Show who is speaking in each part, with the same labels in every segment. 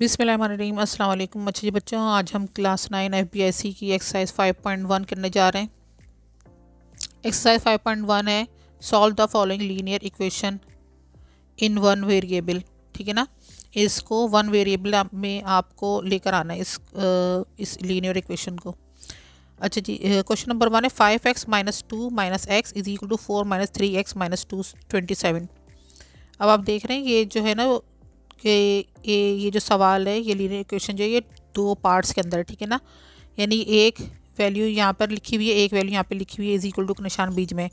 Speaker 1: बिस्मिल्लाहिर्रहमानिर्रहीम। अस्सलाम वालेकुम अच्छे जी बच्चों, आज हम क्लास 9 एफबीआईसी की एक्सरसाइज 5.1 करने जा रहे हैं। एक्सरसाइज 5.1 है solve the following linear equation in one variable. ठीक है ना, इसको वन वेरिएबल में आपको लेकर आना है इस लीनियर इक्वेशन को। अच्छा जी, क्वेश्चन नंबर 1 है 5x minus 2 minus x is equal to 4 minus 3x minus 2 27। अब आप देख रहे हैं ये जो है ना कि ये जो सवाल है, ये लीनियर इक्वेशन जो है ये दो पार्ट्स के अंदर है। ठीक है ना, यानी एक वैल्यू यहाँ पर लिखी हुई है, एक वैल्यू यहाँ पे लिखी हुई है, इज इक्वल टू का निशान बीच में।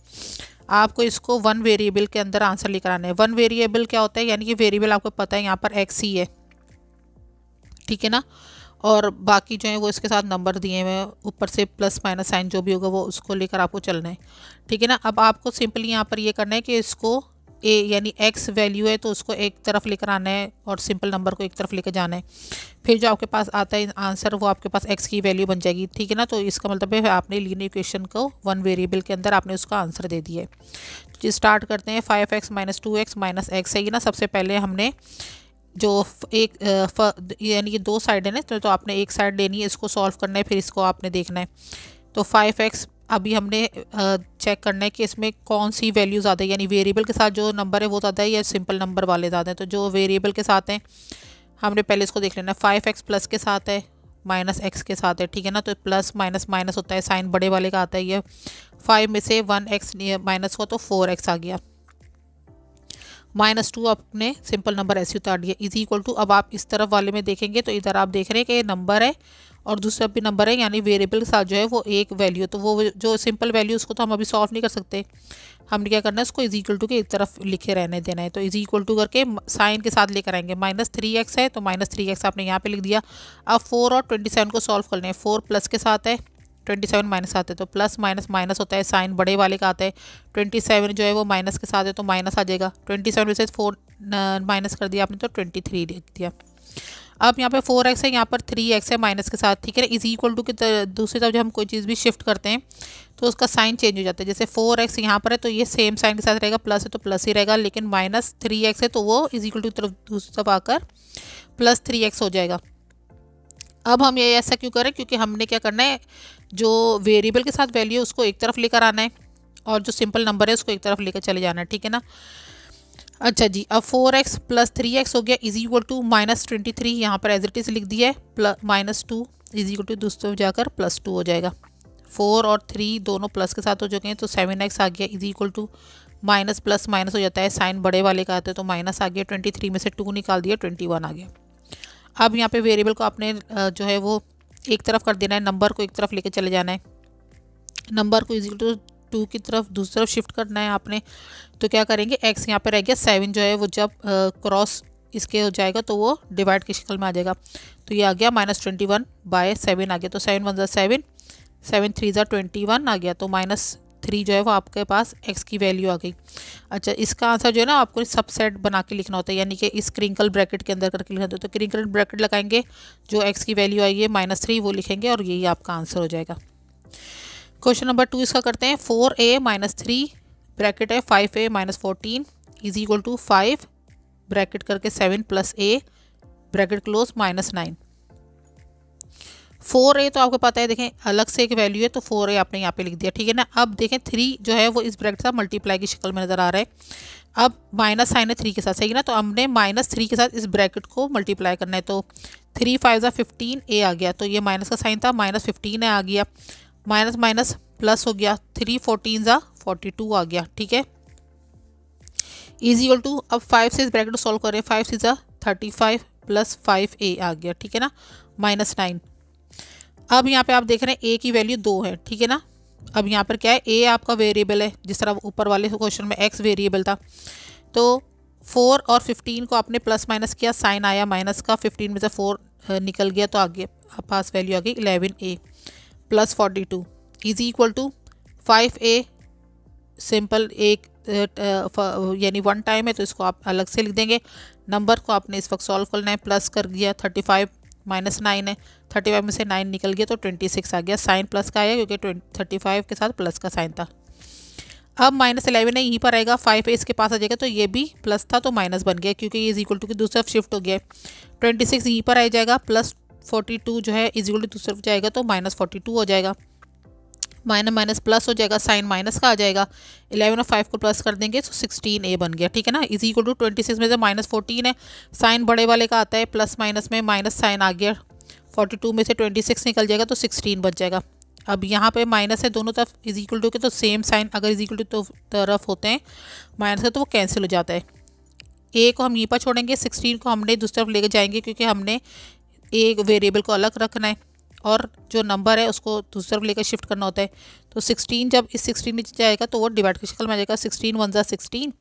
Speaker 1: आपको इसको वन वेरिएबल के अंदर आंसर लेकर आना है। वन वेरिएबल क्या होता है, यानी कि वेरिएबल आपको पता है यहाँ पर एक्स ही है। ठीक है ना, और बाकी जो है वो इसके साथ नंबर दिए हुए हैं, ऊपर से प्लस माइनस साइन जो भी होगा वो उसको लेकर आपको चलना है। ठीक है ना, अब आपको सिंपली यहाँ पर ये करना है कि इसको ए यानी एक्स वैल्यू है तो उसको एक तरफ लेकर आना है और सिंपल नंबर को एक तरफ लेकर जाना है। फिर जो आपके पास आता है आंसर वो आपके पास एक्स की वैल्यू बन जाएगी। ठीक है ना, तो इसका मतलब है आपने लीनियर इक्वेशन को वन वेरिएबल के अंदर आपने उसका आंसर दे दिया है। तो स्टार्ट करते हैं। 5x minus 2x minus x है ना। सबसे पहले हमने जो एक यानी कि दो साइड है ना, तो आपने एक साइड लेनी है, इसको सॉल्व करना है, फिर इसको आपने देखना है। तो 5x अभी हमने चेक करना है कि इसमें कौन सी वैल्यू ज़्यादा है, यानी वेरिएबल के साथ जो नंबर है वो ज़्यादा है या सिंपल नंबर वाले ज़्यादा हैं। तो जो वेरिएबल के साथ हैं हमने पहले इसको देख लेना है। 5x प्लस के साथ है, माइनस एक्स के साथ है। ठीक है ना, तो प्लस माइनस माइनस होता है, साइन बड़े वाले का आता है। ये 5 में से 1x माइनस हुआ तो 4x आ गया। -2 आपने सिंपल नंबर ऐसे उतार दिया, इज इक्वल टू। अब आप इस तरफ वाले में देखेंगे तो इधर आप देख रहे हैं कि नंबर है और दूसरा भी नंबर है, यानी वेरिएबल के साथ जो है वो एक वैल्यू, तो वो जो सिंपल वैल्यू उसको तो हम अभी सॉल्व नहीं कर सकते। हमने क्या करना है, उसको इज इक्वल टू के एक तरफ लिखे रहने देना है। तो इज इक्वल टू करके साइन के साथ लेकर आएंगे। -3x है तो -3x आपने यहाँ पे लिख दिया। अब 4 और 27 को सॉल्व करना है। 4 प्लस के साथ है, 27 माइनस आता है, तो प्लस माइनस माइनस होता है, साइन बड़े वाले का आता है। 27 जो है वो माइनस के साथ है तो माइनस आ जाएगा। 27 में से 4 माइनस कर दिया आपने तो 23 लिख दिया। अब यहाँ पे 4x है, यहाँ पर 3x है माइनस के साथ। ठीक है ना, इज इक्वल टू की दूसरी तरफ जब हम कोई चीज़ भी शिफ्ट करते हैं तो उसका साइन चेंज हो जाता है। जैसे 4x यहाँ पर है तो ये सेम साइन के साथ रहेगा, प्लस है तो प्लस ही रहेगा, लेकिन -3x है तो वो इज इक्वल टू तरफ दूसरी तरफ आकर +3x हो जाएगा। अब हम ये ऐसा क्यों करें, क्योंकि हमने क्या करना है, जो वेरिएबल के साथ वैल्यू है उसको एक तरफ लेकर आना है और जो सिंपल नंबर है उसको एक तरफ लेकर चले जाना है। ठीक है ना, अच्छा जी, अब 4x प्लस 3x हो गया इज इक्वल टू -23, यहाँ पर एज इट इज़ लिख दिया है, -2 इज इक्वल टू दूसरी तरफ जाकर +2 हो जाएगा। 4 और 3 दोनों प्लस के साथ हो चुके हैं तो 7x आ गया is equal to minus plus minus हो जाता है, साइन बड़े वाले का आता है तो माइनस आ गया। 23 में से 2 निकाल दिया, 21 आ गया। अब यहाँ पे वेरिएबल को आपने जो है वो एक तरफ कर देना है, नंबर को एक तरफ लेके चले जाना है। नंबर को इक्वल टू 2 की तरफ दूसरी तरफ शिफ्ट करना है आपने। तो क्या करेंगे, x यहाँ पे रह गया, 7 जो है वो जब क्रॉस इसके हो जाएगा तो वो डिवाइड की शक्ल में आ जाएगा। तो ये आ गया -21/7 आ गया। तो 7 1 7, 7 3 21 आ गया। तो -3 जो है वो आपके पास x की वैल्यू आ गई। अच्छा, इसका आंसर जो है ना आपको सबसेट बना के लिखना होता है, यानी कि इस क्रिंकल ब्रैकेट के अंदर करके लिखना होता है। तो क्रिंकल ब्रैकेट लगाएंगे, जो x की वैल्यू आई है -3 वो लिखेंगे और यही आपका आंसर हो जाएगा। क्वेश्चन नंबर 2 इसका करते हैं। 4a माइनस 3 ब्रैकेट है 5a minus 14 is equal to 5 bracket करके 7 plus a bracket close -9। 4a तो आपको पता है, देखें अलग से एक वैल्यू है तो 4a आपने यहाँ पे लिख दिया। ठीक है ना, अब देखें 3 जो है वो इस ब्रैकेट से मल्टीप्लाई की शक्ल में नज़र आ रहा है। अब माइनस साइन है 3 के साथ, सही ना, तो हमने -3 के साथ इस ब्रैकेट को मल्टीप्लाई करना है। तो 3 5 15 a आ गया, तो ये माइनस का साइन था, -15 आ गया, माइनस माइनस प्लस हो गया, 3 14 42 आ गया। ठीक है, इज इक्वल टू। अब 5 से इस ब्रैकेट को सॉल्व करें, 5 6 35 प्लस 5a आ गया। ठीक है ना, -9। अब यहाँ पे आप देख रहे हैं a की वैल्यू 2 है। ठीक है ना, अब यहाँ पर क्या है, a आपका वेरिएबल है, जिस तरह ऊपर वाले क्वेश्चन में x वेरिएबल था। तो 4 और 15 को आपने प्लस माइनस किया, साइन आया माइनस का, 15 में से 4 निकल गया तो आगे पास वैल्यू आ गई 11a plus 42 is equal to 5a simple एक यानी 1 टाइम है तो इसको आप अलग से लिख देंगे। नंबर को आपने इस वक्त सॉल्व करना है, प्लस कर दिया, 35 -9 है, 35 में से 9 निकल गया तो 26 आ गया। साइन प्लस का आया क्योंकि 35 के साथ प्लस का साइन था। अब -11 है, यहीं पर आएगा, 5 है इसके पास आ जाएगा, तो ये भी प्लस था तो माइनस बन गया, क्योंकि ये इज इक्वल टू की दूसरी तरफ शिफ्ट हो गया। 26 यहीं पर आ जाएगा, प्लस 42 जो है इज इक्वल टू दूसरी तरफ जाएगा तो -42 हो जाएगा। माइनस माइनस प्लस हो जाएगा, साइन माइनस का आ जाएगा। 11 और 5 को प्लस कर देंगे तो 16a बन गया, ठीक है ना। इज इक्वल टू 26 में से -14 है, साइन बड़े वाले का आता है, प्लस माइनस में माइनस साइन आ गया। 42 में से 26 निकल जाएगा तो 16 बच जाएगा। अब यहाँ पे माइनस है दोनों तरफ इज इक्वल टू के, तो सेम साइन अगर इज इक्वल टू तरफ होते हैं माइनस है तो वो कैंसिल हो जाता है। ए को हम यहीं पर छोड़ेंगे, 16 को हमने दूसरी तरफ लेके जाएंगे, क्योंकि हमने एक वेरिएबल को अलग रखना है और जो नंबर है उसको दूसरी तरफ लेकर शिफ्ट करना होता है। तो 16 जब इस 16 नीचे जाएगा तो वो डिवाइड की शक्ल में आ जाएगा, 16 × 1 = 16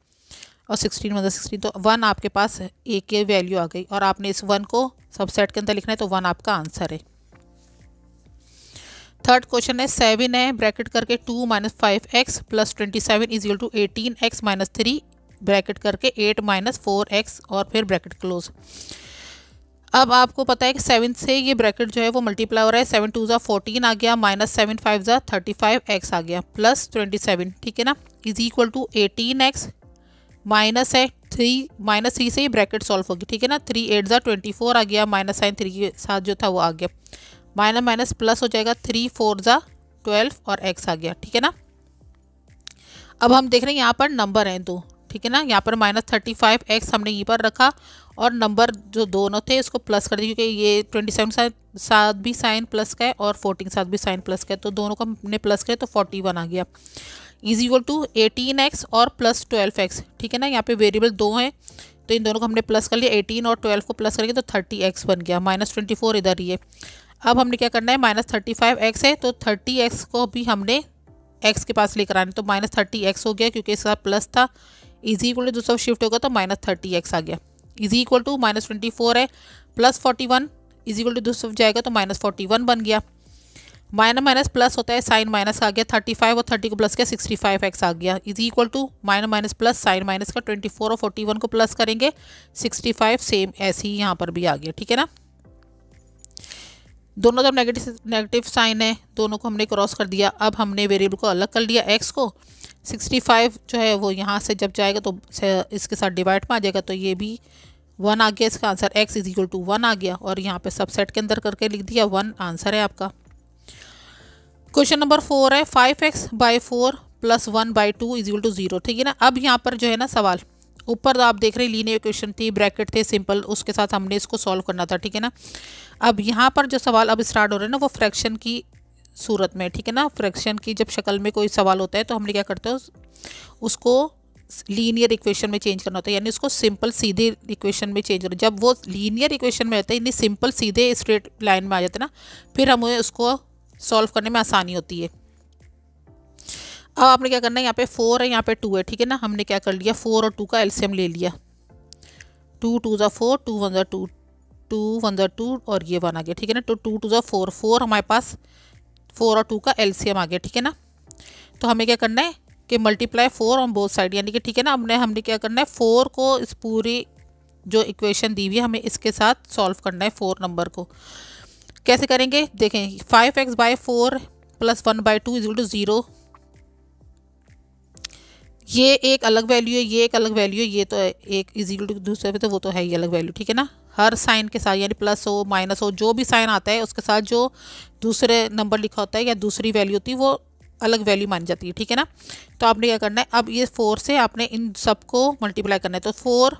Speaker 1: और 16 × 1 = 16, तो 1 आपके पास ए की वैल्यू आ गई और आपने इस 1 को सबसेट के अंदर लिखना है, तो 1 आपका आंसर है। थर्ड क्वेश्चन है 7 है, ब्रैकेट करके 2 - 5x + 27 is equal to 18x - 3 bracket करके 8 - 4x और फिर ब्रैकेट क्लोज। अब आपको पता है कि 7 से ये ब्रैकेट जो है वो मल्टीप्लाई हो रहा है, 7 × 2 = 14 आ गया, -7 × 5 = 35x आ गया, प्लस 27, ठीक है ना, is equal to 18x minus है 3, -3 से ही ब्रैकेट सॉल्व होगी, ठीक है ना। 3 × 8 = 24 आ गया, माइनस साइन 3 के साथ जो था वो आ गया, माइनस माइनस प्लस हो जाएगा, 3 × 4 = 12 और x आ गया, ठीक है ना। अब हम देख रहे हैं यहाँ पर नंबर हैं दो, ठीक है ना। यहाँ पर -35x हमने यहीं पर रखा और नंबर जो दोनों थे इसको प्लस कर दिया, क्योंकि ये 27 के साथ भी साइन प्लस का है और 14 के साथ भी साइन प्लस का है, तो दोनों को हमने प्लस किया तो 41 आ गया, इज इक्वल टू 18x और प्लस 12x, ठीक है ना। यहाँ पे वेरिएबल दो हैं तो इन दोनों को हमने प्लस कर लिया, 18 और 12 को प्लस करेंगे तो 30x बन गया, -24 इधर ही है। अब हमने क्या करना है, -35x है तो 30x को भी हमने x के पास लेकर आना, तो -30x हो गया, क्योंकि इसका प्लस था, इज इक्वल टू दूसरा शिफ्ट होगा तो -30x आ गया, इज इक्वल टू -24 है, प्लस 41 इज इक्वल टू दूसरा जाएगा तो -41 बन गया, माइनस माइनस प्लस होता है, साइन माइनस आ गया, 35 और 30 को प्लस किया 65x आ गया, is equal to minus minus plus sign minus का 24 और 41 को प्लस करेंगे 65, सेम ऐसे ही यहाँ पर भी आ गया, ठीक है ना। दोनों तरफ नेगेटिव साइन है, दोनों को हमने क्रॉस कर दिया। अब हमने वेरिएबल को अलग कर लिया, x को 65 जो है वो यहाँ से जब जाएगा तो इसके साथ डिवाइड में आ जाएगा, तो ये भी 1 आ गया, इसका answer x is equal to 1 आ गया, और यहाँ पे सबसेट के अंदर करके लिख दिया 1 आंसर है आपका। क्वेश्चन नंबर 4 है 5x/4 + 1/2 इज इक्वल टू 0, ठीक है ना। अब यहाँ पर जो है ना सवाल ऊपर आप देख रहे हैं लीनियर इक्वेशन थी, ब्रैकेट थे सिंपल, उसके साथ हमने इसको सॉल्व करना था, ठीक है ना। अब यहाँ पर जो सवाल अब स्टार्ट हो रहे हैं ना वो फ्रैक्शन की सूरत में, ठीक है ना। फ्रैक्शन की जब शक्ल में कोई सवाल होता है तो हमने क्या करते हैं, उसको लीनियर इक्वेशन में चेंज करना होता है, यानी उसको सिंपल सीधे इक्वेशन में चेंज करना। जब वो लीनियर इक्वेशन में रहता है यानी सिंपल सीधे स्ट्रेट लाइन में आ जाता है ना, फिर हमें उसको सॉल्व करने में आसानी होती है। अब आपने क्या करना है, यहाँ पे 4 है, यहाँ पे 2 है, ठीक है ना। हमने क्या कर लिया, 4 और 2 का एलसीएम ले लिया, 2 × 2 = 4, 2 × 1 = 2, 2 × 1 = 2 और ये 1 आ गया, ठीक है ना। तो 2 × 2 = 4, 4 हमारे पास 4 और 2 का एलसीएम आ गया, ठीक है ना। तो हमें क्या करना है कि मल्टीप्लाई 4 ऑन बोथ साइड, यानी कि ठीक है ना। हमने क्या करना है, 4 को इस पूरी जो इक्वेशन दी हुई है हमें इसके साथ सॉल्व करना है। 4 नंबर को कैसे करेंगे देखें, 5x/4 + 1/2 इज इक्वल टू 0, ये एक अलग वैल्यू है, ये एक अलग वैल्यू है, ये तो एक इज इक्वल टू दूसरे पे तो वो तो है ही अलग वैल्यू, ठीक है ना। हर साइन के साथ यानी प्लस हो माइनस हो जो भी साइन आता है उसके साथ जो दूसरे नंबर लिखा होता है या दूसरी वैल्यू होती है वो अलग वैल्यू मानी जाती है, ठीक है ना। तो आपने क्या करना है, अब ये 4 से आपने इन सबको मल्टीप्लाई करना है, तो 4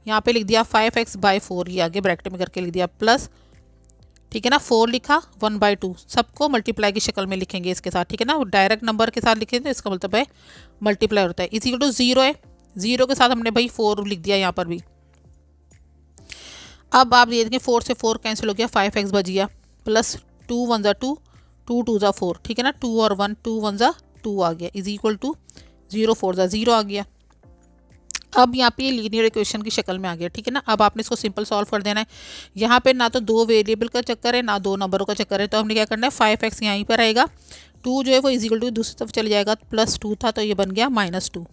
Speaker 1: यहाँ पे लिख दिया, 5x/4 ये आगे ब्रैकेट में करके लिख दिया, प्लस ठीक है ना 4 लिखा 1/2, सबको मल्टीप्लाई की शक्ल में लिखेंगे इसके साथ, ठीक है ना। डायरेक्ट नंबर के साथ लिखेंगे तो इसका मतलब है मल्टीप्लाई होता है, इज इक्वल टू 0 है, 0 के साथ हमने भाई 4 लिख दिया यहाँ पर भी। अब आप ये देखें 4 से 4 कैंसिल हो गया, 5x बच गया, प्लस 2 × 1 = 2, 2 × 2 = 4, ठीक है ना। 2 और 1 2 × 1 = 2 आ गया, इज इक्वल टू 0 4 = 0 आ गया। अब यहाँ पे लीनियर इक्वेशन की शक्ल में आ गया, ठीक है ना। अब आपने इसको सिंपल सॉल्व कर देना है। यहाँ पे ना तो 2 वेरिएबल का चक्कर है ना 2 नंबरों का चक्कर है, तो हमने क्या करना है, 5x यहीं पर आएगा, 2 जो है वो इज इक्वल टू दूसरी तरफ चले जाएगा, प्लस 2 था तो ये बन गया -2।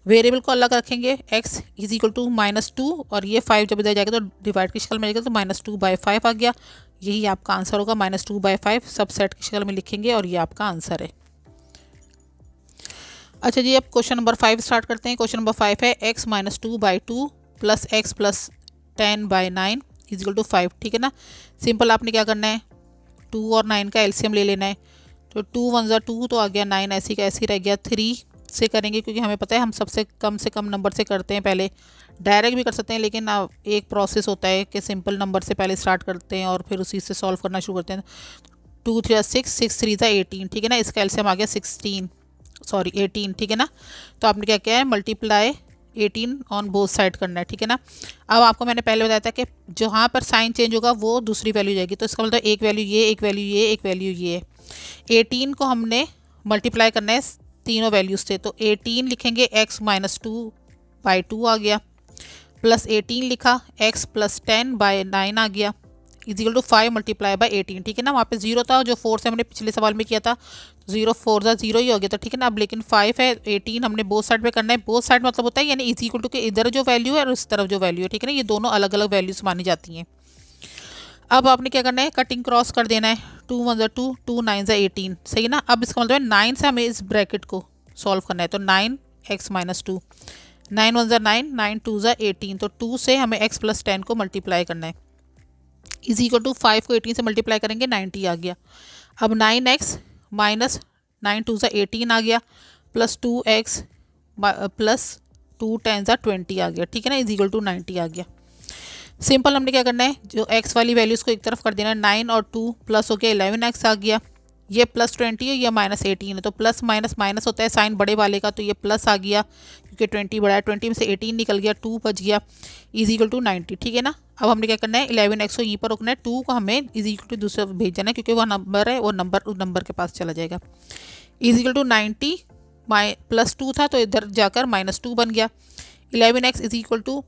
Speaker 1: वेरिएबल को अलग रखेंगे, x इज इक्वल टू -2 और ये 5 जब इधर जाएगा तो डिवाइड की शक्ल में आएगा, तो -2/5 आ गया, यही आपका आंसर होगा। -2/5 सब सेट की शक्ल में लिखेंगे और ये आपका आंसर है। अच्छा जी, अब क्वेश्चन नंबर 5 स्टार्ट करते हैं। क्वेश्चन नंबर 5 है x minus 2/2 plus x plus 10/9 is equal to 5। ठीक है ना। सिंपल आपने क्या करना है, 2 और 9 का एलसीएम ले लेना है। तो 2 1 ज़ा 2 तो आ गया, 9 ऐसी का ऐसी रह गया। 3 से करेंगे क्योंकि हमें पता है हम सबसे कम नंबर से करते हैं। पहले डायरेक्ट भी कर सकते हैं, लेकिन एक प्रोसेस होता है कि सिंपल नंबर से पहले स्टार्ट करते हैं और फिर उसी से सॉल्व करना शुरू करते हैं। 2 3 6, 6 3 18। ठीक है ना। इसका एलसीएम आ गया 18। ठीक है ना। तो आपने क्या किया है, मल्टीप्लाई 18 ऑन बोथ साइड करना है। ठीक है ना। अब आपको मैंने पहले बताया था कि जहाँ पर साइन चेंज होगा वो दूसरी वैल्यू जाएगी। तो इसका मतलब एक वैल्यू ये, एक वैल्यू ये, एक वैल्यू ये। 18 को हमने मल्टीप्लाई करना है तीनों वैल्यूज से। तो 18 लिखेंगे, x माइनस 2/2 आ गया, प्लस 18 लिखा, x प्लस 10/9 आ गया, इजिकल टू 5 मल्टीप्लाई बाई 18। ठीक है ना। वहाँ पे 0 था, जो 4 से हमने पिछले सवाल में किया था। 0 4 ज़ा 0 ही हो गया था। ठीक है ना। अब लेकिन 5 है, 18 हमने बोथ साइड पे करना है। बोथ साइड मतलब होता है यानी इजिकल टू के इधर जो वैल्यू है और इस तरफ जो वैल्यू है। ठीक है ना। ये दोनों अलग अलग वैल्यूज मानी जाती हैं। अब आपने क्या करना है, कटिंग क्रॉस कर देना है। 2 1 ज़ा 2, 2 9 ज़ा 18। सही है ना। अब इसका मतलब है 9 से हमें इस ब्रैकेट को सॉल्व करना है। तो 9x माइनस 2, 9 1 ज़ा 9, 9 2 ज़ा 18। तो 2 से हमें x प्लस 10 को मल्टीप्लाई करना है। इज इक्वल टू 5 को 18 से मल्टीप्लाई करेंगे, 90 आ गया। अब 9x माइनस 9 2 ज़ा 18 आ गया, प्लस 2x प्लस 2 10 ज़ा 20 आ गया। ठीक है ना। इज इक्वल टू 90 आ गया। सिंपल हमने क्या करना है, जो x वाली वैल्यूज़ को एक तरफ कर देना है। 9 और 2 प्लस हो गया 11x आ गया। ये प्लस 20 है, ये माइनस 18 है। तो प्लस माइनस माइनस होता है साइन बड़े वाले का, तो ये प्लस आ गया क्योंकि 20 बड़ा है। 20 में से 18 निकल गया, 2 बच गया, इज इक्वल टू 90। ठीक है ना। अब हमने क्या करना है, 11x को यहीं पर रोकना है, 2 को हमें इज इक्वल टू दूसरे भेज देना है क्योंकि वह नंबर है, वो नंबर उस नंबर के पास चला जाएगा। इज इक्वल टू 90 प्लस 2 था तो इधर जाकर -2 बन गया। 11x इज इक्वल टू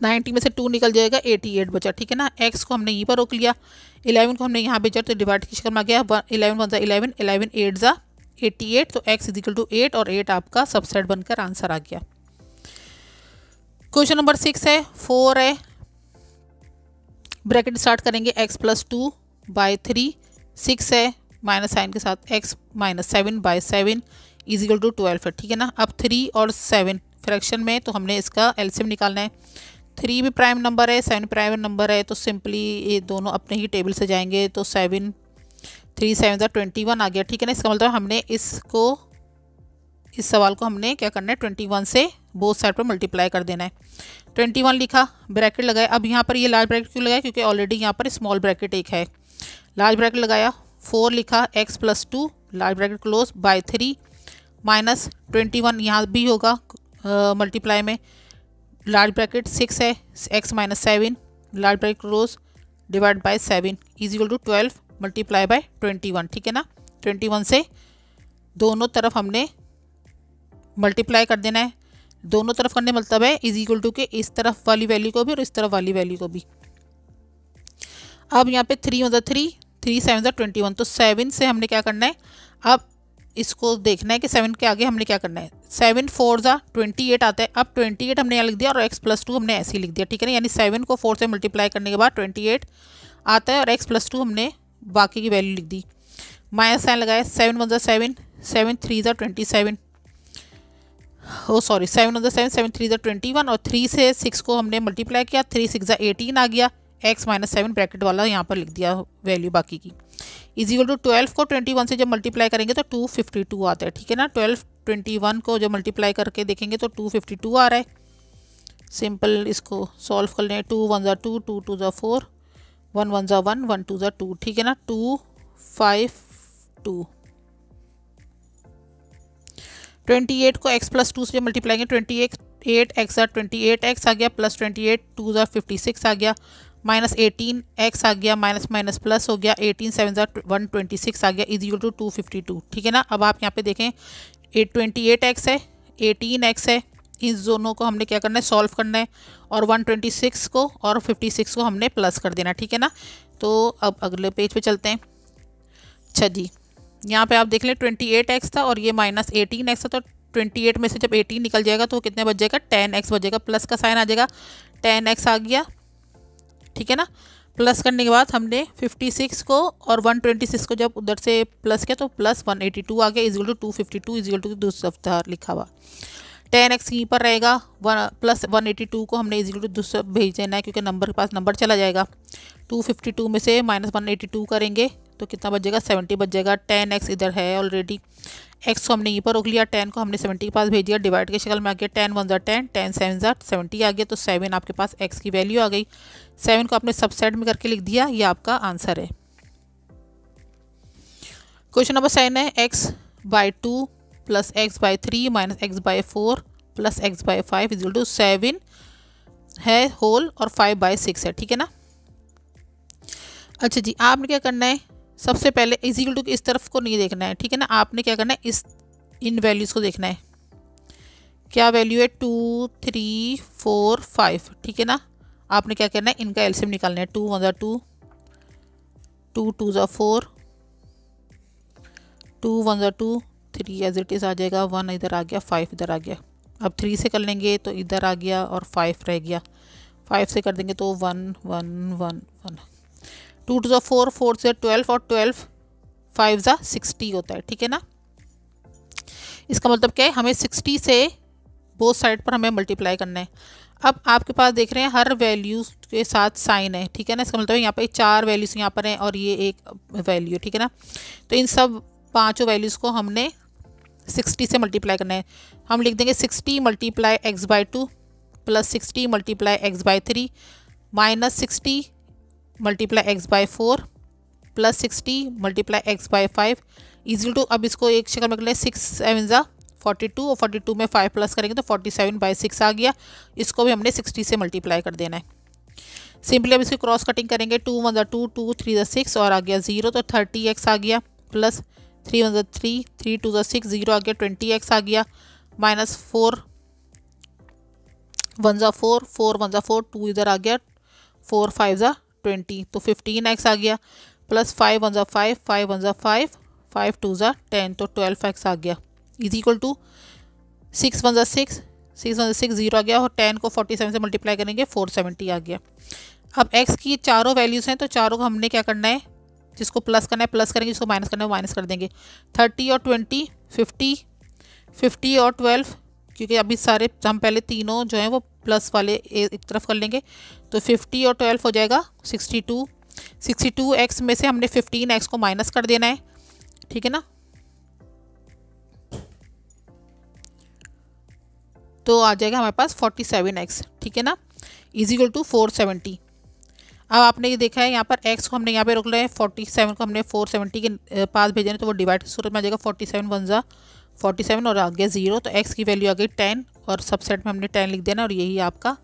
Speaker 1: 90 में से 2 निकल जाएगा, 88 बचा। ठीक है ना। x को हमने यहीं पर रोक लिया, 11 को हमने यहाँ भेजा तो डिवाइड की शक्ल में आ गया। 11 1 ज़ा 11, 11 8 ज़ा 88। तो x इज इक्वल टू 8 और 8 आपका सबसेट बनकर आंसर आ गया। क्वेश्चन नंबर 6 है, 4 है, ब्रैकेट स्टार्ट करेंगे x प्लस 2/3, 6 है माइनस साइन के साथ, x minus 7/7 is equal to 12 है। ठीक है ना। अब 3 और 7 फ्रैक्शन में, तो हमने इसका एलसीएम निकालना है। 3 भी प्राइम नंबर है, 7 प्राइम नंबर है, तो सिंपली ये दोनों अपने ही टेबल से जाएंगे। तो 7 3 7 ज़ा 21 आ गया। ठीक है ना। इसका मतलब हमने इस सवाल को हमने क्या करना है, 21 से बोथ साइड पर मल्टीप्लाई कर देना है। 21 लिखा, ब्रैकेट लगाया। अब यहाँ पर ये लार्ज ब्रैकेट क्यों लगाया, क्योंकि ऑलरेडी यहाँ पर स्मॉल ब्रैकेट एक है। लार्ज ब्रैकेट लगाया, 4 लिखा, x plus 2 large bracket close by 3 minus 21 यहाँ भी होगा मल्टीप्लाई में, लार्ज ब्रैकेट 6 है, x minus 7 large bracket close divide by 7 is equal to 12 multiply by 21। ठीक है ना। 21 से दोनों तरफ हमने मल्टीप्लाई कर देना है। दोनों तरफ करने मतलब है इज इक्वल टू के इस तरफ वाली वैल्यू को भी और इस तरफ वाली वैल्यू को भी। अब यहाँ पे 3 1 ज़ा 3, 3 7 ज़ा 21। तो 7 से हमने क्या करना है, अब इसको देखना है कि 7 के आगे हमने क्या करना है। 7 4 ज़ा 28 आता है। अब 28 हमने यहाँ लिख दिया और x प्लस 2 हमने ऐसे ही लिख दिया। ठीक है ना। यानी 7 को 4 से मल्टीप्लाई करने के बाद 28 आता है और x प्लस 2 हमने बाकी की वैल्यू लिख दी। माइनस साइन लगाया, 7 1 ज़ा 7, 7 3 ज़ा 27, 7 1 ज़ा 7, 7 3 ज़ा 21 और 3 से 6 को हमने मल्टीप्लाई किया, 3 6 ज़ा 18 आ गया। x माइनस 7 ब्रैकेट वाला यहाँ पर लिख दिया वैल्यू बाकी की। इज इक्वल टू 12 को 21 से जब मल्टीप्लाई करेंगे तो 252 आता है। ठीक है ना। 12 21 को जब मल्टीप्लाई करके देखेंगे तो 252 आ रहा है। सिंपल इसको सॉल्व कर लें। 2 1 ज़ा 2, 2 2 ज़ा 4, 1 1 ज़ा 1, 1 2 ज़ा 2। ठीक है ना। 2 5 2। 28 को x प्लस 2 से जब मल्टीप्लाई करेंगे, 28 x 28x आ गया, प्लस 28 2 ज़ा 56 आ गया, माइनस 18 x आ गया, माइनस माइनस प्लस हो गया, 18 7 ज़ा 126 आ गया, इज इक्वल टू 252। ठीक है ना। अब आप यहाँ पे देखें 28x है, 18x है, इस दोनों को हमने क्या करना है, सॉल्व करना है और 126 को और 56 को हमने प्लस कर देना। ठीक है ना। तो अब अगले पेज पे चलते हैं। अच्छा जी, यहाँ पे आप देख लें 28x था और ये माइनस 18x था। तो 28 में से जब 18 निकल जाएगा तो कितने बच जाएगा, 10x बचेगा, प्लस का साइन आ जाएगा, 10x आ गया। ठीक है ना। प्लस करने के बाद हमने 56 को और 126 को जब उधर से प्लस किया तो प्लस 182 आ गया, is equal to 252 is equal to दूसरा लिखा हुआ। 10x यहीं पर रहेगा, प्लस 182 को हमने इज इक्वल टू दूसरा भेज देना है क्योंकि नंबर के पास नंबर चला जाएगा। 252 में से माइनस 182 करेंगे तो कितना बचेगा, 70 बच जाएगा। 10x इधर है ऑलरेडी, x को हमने यहीं पर रोक लिया, 10 को हमने 70 के पास भेज दिया, डिवाइड के शक्ल में आ गया। 10 1 10, 10 7 70 आ गया, तो 7 आपके पास x की वैल्यू आ गई। 7 को आपने सबसेट में करके लिख दिया, ये आपका आंसर है। क्वेश्चन नंबर 7 है x/2 plus x/3 minus x/4 plus x/5 is equal to 7 है होल और 5/6 है, ठीक है ना। अच्छा जी, आपने क्या करना है, सबसे पहले इज इक्वल टू इस तरफ को नहीं देखना है, ठीक है ना। आपने क्या करना है, इन वैल्यूज़ को देखना है। क्या वैल्यू है, 2 3 4 5, ठीक है ना। आपने क्या करना है, इनका एलसीएम निकालना है। 2 1 2, 2 2 4, 2 1 2, 3 एज इट इज़ आ जाएगा, 1 इधर आ गया, 5 इधर आ गया। अब 3 से कर लेंगे तो इधर आ गया और 5 रह गया। 5 से कर देंगे तो 1 1 1 1। 2 2 4, 4 से 12 और 12 5 60 होता है, ठीक है ना। इसका मतलब क्या है, हमें 60 से बोथ साइड पर हमें मल्टीप्लाई करना है। अब आपके पास देख रहे हैं हर वैल्यू के साथ साइन है, ठीक है ना। इसका मतलब है यहाँ पर 4 वैल्यूज़ यहाँ पर हैं और ये एक वैल्यू, ठीक है ना। तो इन सब 5 वैल्यूज़ को हमने 60 से मल्टीप्लाई करना है। हम लिख देंगे 60 multiply x/2 plus 60 multiply x/3 minus 60 multiply x/4 plus 60 multiply x/5 equal to, अब इसको एक शक्ल में कर लें, 6 7 42 और 42 में 5 प्लस करेंगे तो 47/6 आ गया। इसको भी हमने 60 से मल्टीप्लाई कर देना है। सिंपली अब इसकी क्रॉस कटिंग करेंगे, 2 1 2, 2 3 6 और आ गया 0, तो 30x आ गया, प्लस 3 1 3, 3 2 6, 0 आ गया, 20x आ गया, माइनस 4 1 4, 4 1 4, 2 इधर आ गया, 4 5 20, तो 15x आ गया, प्लस 5 1 5, 5 1 5, 5 2 10, तो 12x आ गया, इज इक्वल टू 6 1 6, 6 1 6, 0 आ गया और 10 को 47 से मल्टीप्लाई करेंगे 470 आ गया। अब x की चारों वैल्यूज़ हैं तो चारों को हमने क्या करना है, जिसको प्लस करना है प्लस करेंगे, जिसको माइनस करना है माइनस कर देंगे। 30 और 20 50, 50 और 12, क्योंकि अभी सारे हम पहले तीनों जो हैं वो प्लस वाले एक तरफ कर लेंगे, तो 50 और 12 हो जाएगा 62। 62x में से हमने 15x को माइनस कर देना है, ठीक है ना। तो आ जाएगा हमारे पास 47x, ठीक है ना, इज इक्वल टू 470। अब आपने ये देखा है यहाँ पर x को हमने यहाँ पे रोक लिया है, 47 को हमने 470 के पास भेजना है, तो वो डिवाइड की सूरत में आ जाएगा, 47 1 47 और आ गया 0, तो x की वैल्यू आ गई 10 और सबसेट में हमने 10 लिख देना और यही आपका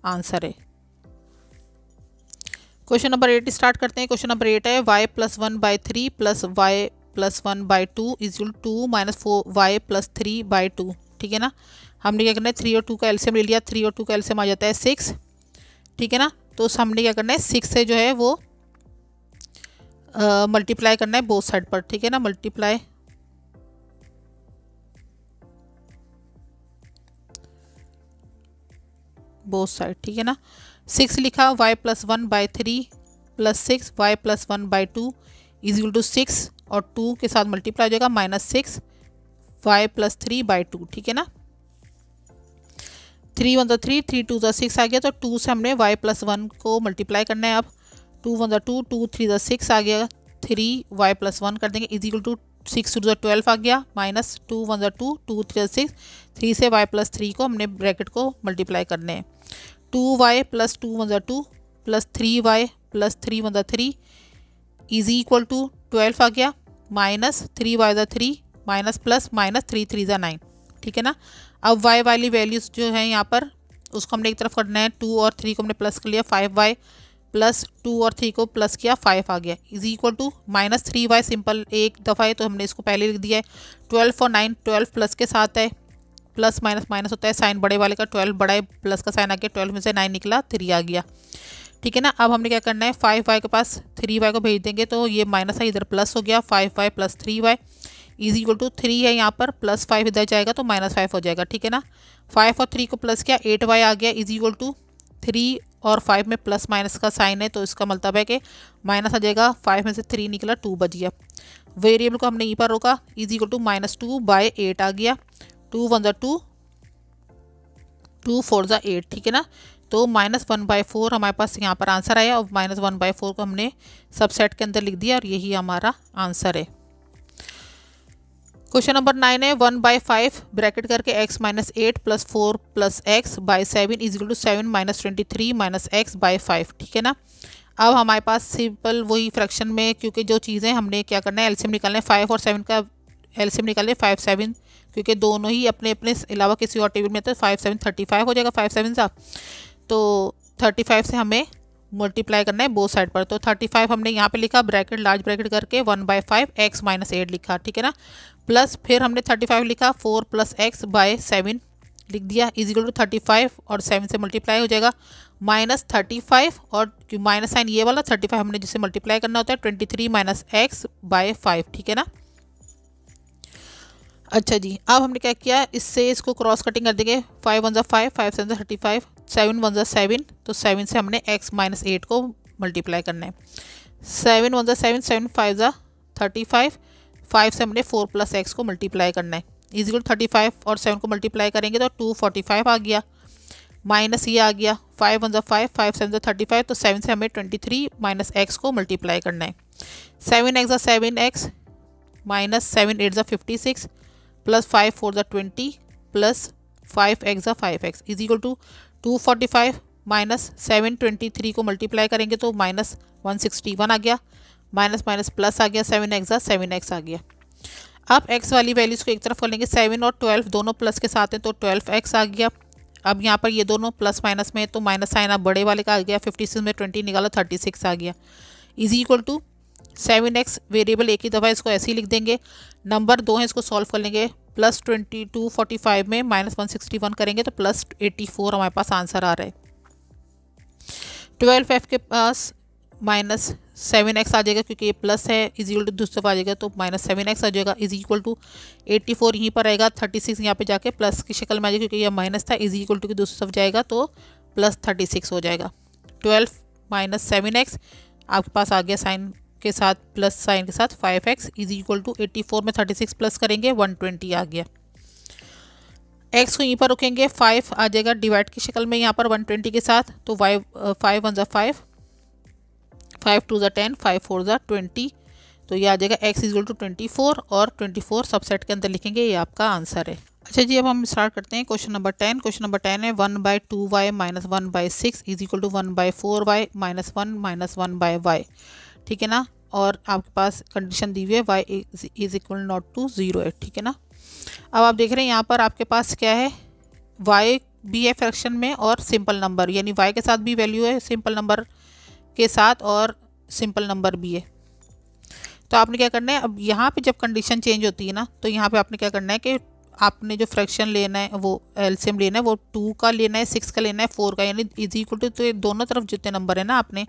Speaker 1: आंसर है। क्वेश्चन नंबर 8 स्टार्ट करते हैं। क्वेश्चन नंबर 8 है y + 1/3 plus y + 1/2 is equal to minus 4y + 3/2, ठीक है ना। हमने क्या करना है, 3 और 2 का एलसीएम ले लिया, 3 और 2 का एलसीएम आ जाता है 6, ठीक है ना। तो हमने क्या करना है, 6 से जो है वो मल्टीप्लाई करना है बोथ साइड पर, ठीक है ना, मल्टीप्लाई बोथ साइड, ठीक है ना। 6 लिखा, y + 1/3 plus 6 y + 1/2 is equal to 6 और 2 के साथ मल्टीप्लाई हो जाएगा, -6 y + 3/2, ठीक है ना। 3 1 3, 3 2 6 आ गया, तो 2 से हमने y + 1 को मल्टीप्लाई करना है। अब 2 1 2, 2 3 6 आ गया, 3 y + 1 कर देंगे, इज इक्वल टू 6 2 12 आ गया, माइनस 2 1 2, 2 3 6, 3 से y + 3 को हमने ब्रैकेट को मल्टीप्लाई करने हैं। 2y + 2 1 2 plus 3y + 3 1 3 is equal to 12 आ गया, minus 3y 3 minus plus minus 3 3 9, ठीक है ना। अब y वाली वैल्यूज़ जो है यहाँ पर उसको हमने एक तरफ करना है, 2 और 3 को हमने प्लस कर लिया, 5y प्लस 2 और 3 को प्लस किया, 5 आ गया, is equal to -3y, simple एक दफ़ा है तो हमने इसको पहले लिख दिया है। 12 और 9, 12 प्लस के साथ है, प्लस माइनस माइनस होता है, साइन बड़े वाले का 12 बड़ा है, प्लस का साइन आ गया, 12 में से 9 निकला, 3 आ गया, ठीक है ना। अब हमने क्या करना है, 5y के पास 3y को भेज देंगे तो ये माइनस है, इधर प्लस हो गया, 5y + 3y is equal to 3 है यहाँ पर, प्लस 5 इधर जाएगा तो -5 हो जाएगा, ठीक है ना। 5 और 3 को प्लस किया, 8y आ गया, इज इक्वल टू 3 और 5 में प्लस माइनस का साइन है, तो इसका मतलब है कि माइनस आ जाएगा। 5 में से 3 निकला, 2 बच गया। वेरिएबल को हमने यहीं पर रोका, इज इक्वल टू -2/8 आ गया। 2 1 2, 2 4 8, ठीक है ना। तो -1/4 हमारे पास यहाँ पर आंसर आया, और -1/4 को हमने सबसेट के अंदर लिख दिया, और यही हमारा आंसर है। क्वेश्चन नंबर 9 है 1/5 ब्रैकेट करके x - 8 + 4 + x / 7 is equal to 7 - 23 - x / 5, ठीक है ना। अब हमारे पास सिंपल वही फ्रैक्शन में, क्योंकि जो चीज़ें हमने क्या करना है, एलसीएम निकालना है। 5 और 7 का एलसीएम निकालना है 5 7, क्योंकि दोनों ही अपने अपने अलावा किसी और टेबल में तो 5 7 35 हो जाएगा। 5 7 सा तो 35 से हमें मल्टीप्लाई करना है बोथ साइड पर। तो 35 हमने यहाँ पे लिखा, ब्रैकेट लार्ज ब्रैकेट करके 1/5 x - 8 लिखा, ठीक है ना। प्लस फिर हमने 35 लिखा, 4 + x / 7 लिख दिया, इज इक्वल टू 35 और 7 से मल्टीप्लाई हो जाएगा -35, और माइनस साइन ये वाला 35 हमने जिसे मल्टीप्लाई करना होता है 23 - x / 5, ठीक है ना। अच्छा जी, अब हमने क्या किया, इससे इसको क्रॉस कटिंग कर देंगे। 5 1 5, 5 7 35, 7 1 7, तो 7 से हमने x - 8 को मल्टीप्लाई करना है। 7 1 7, 7 5 35, 5 से हमने 4 + x को मल्टीप्लाई करना है, इज इक्वल 35 और 7 को मल्टीप्लाई करेंगे तो 245 आ गया, माइनस ये आ गया 5 1 5, 5 7 35, तो 7 से हमें 23 - x को मल्टीप्लाई करना है। 7 x 7x, -7 8 56, + 5 4 20, + 5 x 5x is equal to 245 - 723 को मल्टीप्लाई करेंगे तो -161 आ गया, माइनस माइनस प्लस आ गया, 7x आ गया। अब x वाली वैल्यूज़ को एक तरफ कर लेंगे। 7 और 12 दोनों प्लस के साथ हैं, तो 12x आ गया। अब यहाँ पर ये दोनों प्लस माइनस में, तो माइनस साइन अब बड़े वाले का आ गया। 56 में 20 निकाला, 36 आ गया, is equal to 7x variable एक ही दफ़ा इसको ऐसे ही लिख देंगे। नंबर 2 है, इसको सॉल्व कर लेंगे। +22 45 में -161 करेंगे तो +84 हमारे पास आंसर आ रहा है। 12f के पास -7x आ जाएगा, क्योंकि ये प्लस है, इज इक्वल टू दूसरी तरफ आ जाएगा तो -7x आ जाएगा, इज इक्वल टू 84 यहीं पर आएगा। 36 यहाँ पे जाके प्लस की शक्ल में आ जाएगा, क्योंकि ये माइनस था, इज इक्वल टू की दूसरी तरफ जाएगा तो +36 हो जाएगा। 12 - 7x आपके पास आ गया साइन के साथ, प्लस साइन के साथ 5x इज इक्वल टू 84 में 36 प्लस करेंगे 120 आ गया। x को यहीं पर रखेंगे, 5 आ जाएगा डिवाइड की शक्ल में यहाँ पर 120 के साथ, तो 5 1 5, 5 2 10, 5 4 20, तो ये आ जाएगा x इज इक्वल टू 24, और 24 सबसेट के अंदर लिखेंगे, ये आपका आंसर है। अच्छा जी, अब हम स्टार्ट करते हैं क्वेश्चन नंबर 10। क्वेश्चन नंबर 10 है 1/2y - 1/6 is equal to 1/4y - 1 - 1/y, ठीक है ना। और आपके पास कंडीशन दी हुई है y is equal not to 0 है, ठीक है ना। अब आप देख रहे हैं यहाँ पर आपके पास क्या है, y भी है फ्रैक्शन में और सिंपल नंबर, यानी y के साथ भी वैल्यू है सिंपल नंबर के साथ, और सिंपल नंबर भी है। तो आपने क्या करना है, अब यहाँ पे जब कंडीशन चेंज होती है ना, तो यहाँ पे आपने क्या करना है कि आपने जो फ्रैक्शन लेना है, वो एलसीएम लेना है, वो 2 का लेना है, 6 का लेना है, 4 का, यानी इज इक्वल टू, तो ये दोनों तरफ जितने नंबर है ना आपने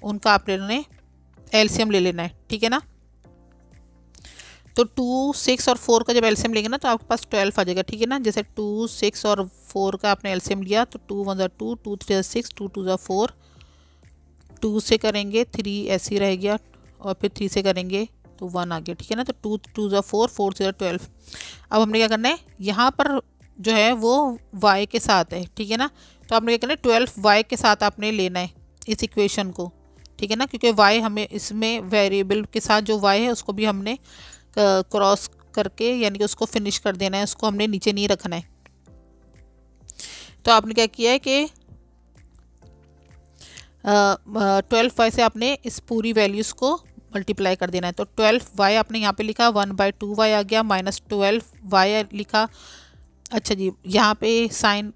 Speaker 1: उनका आपने एलसीएम ले लेना है, ठीक है ना। तो 2 6 और 4 का जब एलसीएम लेंगे ना, तो आपके पास 12 आ जाएगा, ठीक है ना। जैसे 2 6 और 4 का आपने एलसीएम लिया, तो 2 1 2, 2 3 6, 2 2 4, 2 से करेंगे 3 ऐसे ही रह गया, और फिर 3 से करेंगे तो 1 आ गया, ठीक है ना। तो 2 2 4, 4 0 12। अब हमने क्या करना है, यहाँ पर जो है वो y के साथ है, ठीक है ना। तो आपने क्या करना है, 12y के साथ आपने लेना है इस इक्वेशन को, ठीक है ना, क्योंकि y हमें इसमें वेरिएबल के साथ जो y है उसको भी हमने क्रॉस करके, यानी कि उसको फिनिश कर देना है, उसको हमने नीचे नहीं रखना है। तो आपने क्या किया है कि 12y से आपने इस पूरी वैल्यूज़ को मल्टीप्लाई कर देना है। तो 12y आपने यहाँ पे लिखा, 1/2y आ गया, -12y लिखा। अच्छा जी, यहाँ पे साइन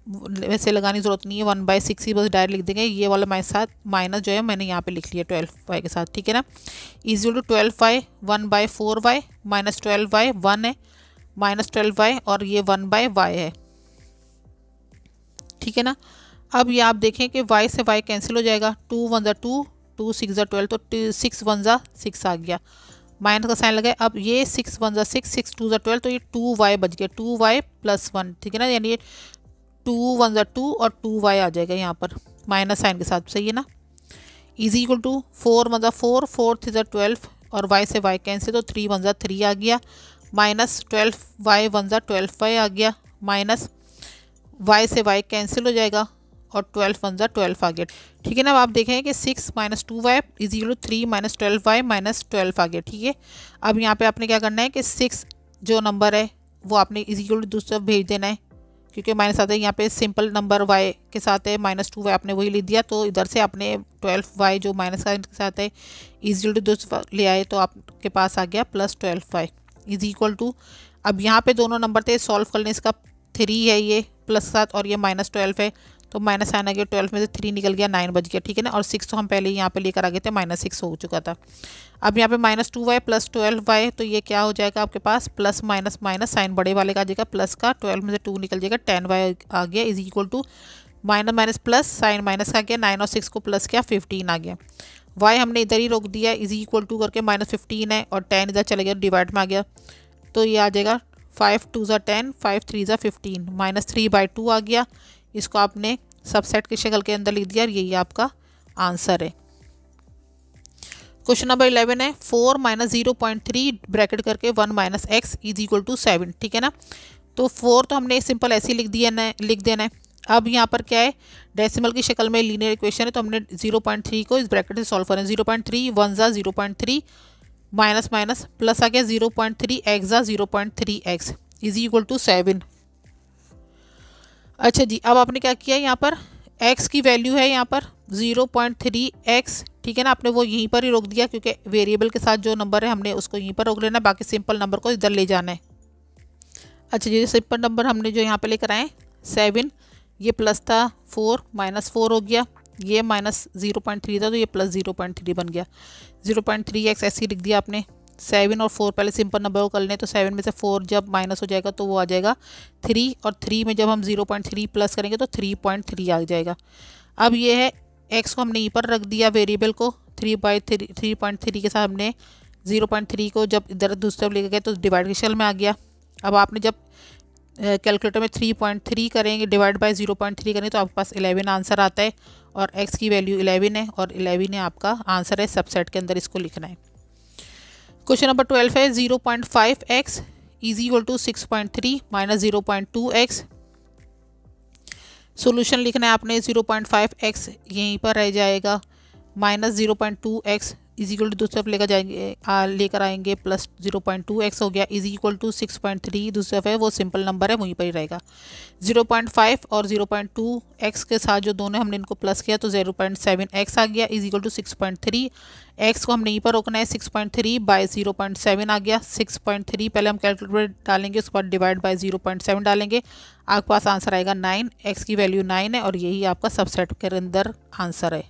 Speaker 1: वैसे लगाने की ज़रूरत नहीं है, 1/6 ही बस डायरेक्ट लिख देंगे। ये वाला मेरे साथ माइनस जो है मैंने यहाँ पे लिख लिया 12y के साथ, ठीक है ना। Equal to 12y 1/4y -12y 1 है, -12y और ये 1/y है, ठीक है ना। अब ये आप देखें कि y से y कैंसिल हो जाएगा, 2 1 2, 2 6 12, तो 6 1 6 आ गया, माइनस का साइन लगा। अब ये 6 1 6, 6 2 12, तो ये 2y बच गया, 2y + 1, ठीक है ना। यानी ये 2 1 2 और 2y आ जाएगा यहाँ पर, माइनस साइन के साथ, सही है ना। इज इक्वल टू 4 × 4, 4 × 12 और y से y कैंसिल, तो 3 × 3 आ गया, माइनस 12y 1 × 12y आ गया, माइनस y से y कैंसिल हो जाएगा और 12 × 12 आ गया। ठीक है ना। अब आप देखें कि 6 - 2y is equal to 3 - 12y - 12 आ गया। ठीक है। अब यहाँ पे आपने क्या करना है कि 6 जो नंबर है वो आपने इज इक्वल टू दूसरा भेज देना है, क्योंकि माइनस आता है यहाँ पे सिंपल नंबर y के साथ है, -2y आपने वही लिख दिया, तो इधर से आपने 12y जो माइनस का के साथ है इज इक्वल टू दूसरा ले आए, तो आपके पास आ गया +12y इज इक्वल टू। अब यहाँ पे दोनों नंबर थे, सॉल्व करने इसका 3 है ये प्लस के साथ और ये -12 है, तो माइनस साइन आ गया, 12 में से 3 निकल गया, 9 बच गया। ठीक है ना। और 6 तो हम पहले यहाँ पे लेकर आ गए थे, -6 हो चुका था। अब यहाँ पे -2y + 12y, तो ये क्या हो जाएगा आपके पास प्लस माइनस माइनस, साइन बड़े वाले का आ जाएगा प्लस का, 12 में से 2 निकल जाएगा, 10y आ गया is equal to minus minus plus, sign minus का गया, 9 और 6 को प्लस किया, 15 आ गया। y हमने इधर ही रोक दिया, इज इक्वल टू करके -15 है और 10 इधर चले गया, डिवाइड में आ गया, तो ये आ जाएगा 5 × 2 = 10, 5 × 3 = 15, -3/2 आ गया। इसको आपने सबसेट की शक्ल के अंदर लिख दिया और यही आपका आंसर है। क्वेश्चन नंबर 11 है 4 - 0.3 ब्रैकेट करके 1 - x इज इक्वल टू 7। ठीक है ना। तो 4 तो हमने सिंपल ऐसे ही लिख देना है। अब यहाँ पर क्या है, डेसिमल की शक्ल में लीनियर इक्वेशन है, तो हमने 0.3 को इस ब्रैकेट से सॉल्व करें। 0.3 1 × 0.3 माइनस माइनस प्लस आ गया 0.3 x × 0.3x is equal to 7। अच्छा जी, अब आपने क्या किया, यहाँ पर x की वैल्यू है यहाँ पर 0.3x। ठीक है ना। आपने वो यहीं पर ही रोक दिया, क्योंकि वेरिएबल के साथ जो नंबर है हमने उसको यहीं पर रोक लेना, बाकी सिंपल नंबर को इधर ले जाना है। अच्छा जी, सिंपल नंबर हमने जो यहाँ पे लेकर आए 7, ये प्लस था 4 -4 हो गया, ये -0.3 था तो ये +0.3 बन गया, 0.3x ऐसे ही लिख दिया आपने। 7 और 4 पहले सिंपल नंबर को कर लें, तो 7 में से 4 जब माइनस हो जाएगा तो वो आ जाएगा 3, और 3 में जब हम 0.3 प्लस करेंगे तो 3.3 आ जाएगा। अब ये है x को हमने यहीं पर रख दिया, वेरिएबल को 3/3 के साथ हमने 0.3 को जब इधर दूसरी तरफ लेके गए तो डिवाइड की शक्ल में आ गया। अब आपने जब कैलकुलेटर में 3.3 करेंगे डिवाइड बाय 0.3 करेंगे तो आपके पास 11 आंसर आता है, और x की वैल्यू 11 है और 11 है आपका आंसर है, सबसेट के अंदर इसको लिखना है। क्वेश्चन नंबर 12 है 0.5x is equal to 6.3 - 0.2x। Solution लिखना है आपने, 0.5x यहीं पर रह जाएगा, -0.2x इज इक्वल टू दूसरी तरफ लेकर आएंगे प्लस 0.2x हो गया, इज इक्वल टू 6.3 दूसरी तरफ है वो सिंपल नंबर है वहीं पर ही रहेगा। 0.5 और 0.2x के साथ जो दोनों हमने इनको प्लस किया तो 0.7x आ गया, इज इक्वल टू 6.3। x को हमने यहीं पर रोकना है, 6.3 बाय 0.7 आ गया। 6.3 पहले हम कैलकुलेटर में डालेंगे, उसके बाद डिवाइड बाय 0.7 डालेंगे, आपके पास आंसर आएगा 9। x की वैल्यू 9 है और यही आपका सबसेट के अंदर आंसर है।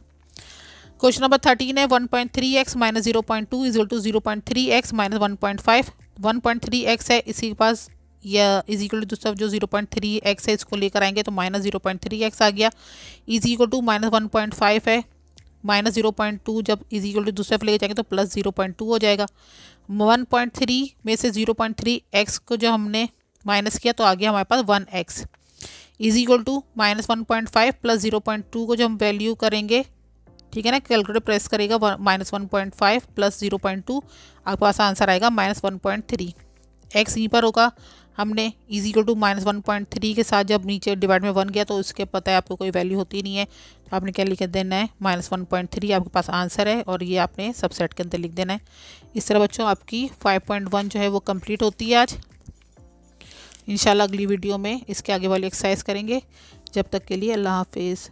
Speaker 1: क्वेश्चन नंबर 13 है 1.3x - 0.2 is equal to 0.3x - 1.5। 1.3x है, इसी के पास या इज इक्वल टू दूसरा जो 0.3x है इसको लेकर आएंगे तो -0.3x आ गया, इज इक्वल टू -1.5 है, -0.2 जब इज इक्वल टू दूसरे लेके जाएंगे तो +0.2 हो जाएगा। 1.3 में से 0.3x को जो हमने माइनस किया तो आ गया हमारे पास 1x, इज इक्वल टू -1.5 + 0.2 को जो हम वैल्यू करेंगे, ठीक है ना, कैलकुलेटर प्रेस करेगा, -1.5 + 0.2 आपके पास आंसर आएगा -1.3। x यहीं पर होगा, हमने इज इक्वल टू -1.3 के साथ जब नीचे डिवाइड में 1 गया तो उसके पता है आपको कोई वैल्यू होती नहीं है, तो आपने क्या लिख देना है -1.3 आपके पास आंसर है और ये आपने सबसेट के अंदर लिख देना है। इस तरह बच्चों आपकी 5.1 जो है वो कंप्लीट होती है आज। इंशाल्लाह अगली वीडियो में इसके आगे वाली एक्सरसाइज करेंगे। जब तक के लिए अल्लाह हाफिज़।